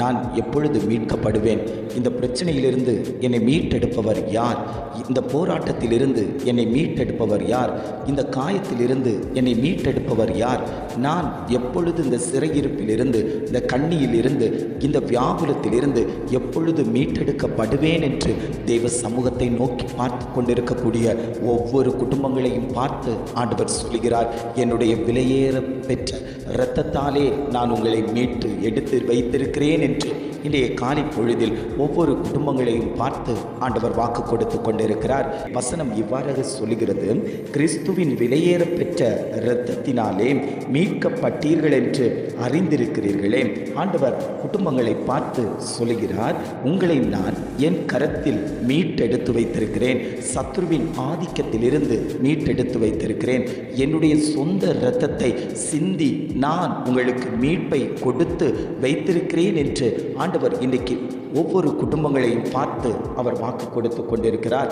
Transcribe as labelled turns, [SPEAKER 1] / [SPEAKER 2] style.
[SPEAKER 1] நான் எப்பொழுது மீட்கப்படுவேன்? இந்த பிரச்சனையிலிருந்து என்னை மீட்டெடுப்பவர் யார்? இந்த போராட்டத்திலிருந்து என்னை மீட்டெடுப்பவர் யார்? இந்த காயத்திலிருந்து என்னை மீட்டெடுப்பவர் யார்? நான் எப்பொழுது இந்த சிறையிருப்பிலிருந்து, இந்த கண்ணியிலிருந்து, இந்த வியாகுலத்திலிருந்து எப்பொழுது மீட்டெடுக்கப்படுவேன் என்று தேவ சமூகத்தை நோக்கி பார்த்து கொண்டிருக்கக்கூடிய ஒவ்வொரு குடும்பங்களையும் பார்த்து ஆண்டவர் சொல்கிறார், என்னுடைய விலையேற பெற்ற இரத்தத்தாலே நான் உங்களை மீட்டு எடுத்து வைத்திருக்கிறேன் என்று இன்றைய காலை பொழுதில் ஒவ்வொரு குடும்பங்களையும் பார்த்து ஆண்டவர் வாக்கு கொடுத்து கொண்டிருக்கிறார். வசனம் இவ்வாறாக சொல்லுகிறது, கிறிஸ்துவின் விலையேற பெற்ற இரத்தத்தினாலே மீட்கப்பட்டீர்கள் என்று அறிந்திருக்கிறீர்களே. ஆண்டவர் குடும்பங்களை பார்த்து சொல்லுகிறார், உங்களை நான் என் கரத்தில் மீட்டெடுத்து வைத்திருக்கிறேன். சத்ருவின் ஆதிக்கத்திலிருந்து மீட்டெடுத்து வைத்திருக்கிறேன். என்னுடைய சொந்த இரத்தத்தை சிந்தி நான் உங்களுக்கு மீட்பை கொடுத்து வைத்திருக்கிறேன் என்று ஆண்டவர் இன்றைக்கு ஒவ்வொரு குடும்பங்களையும் பார்த்து அவர் வாக்கு கொடுத்து கொண்டிருக்கிறார்.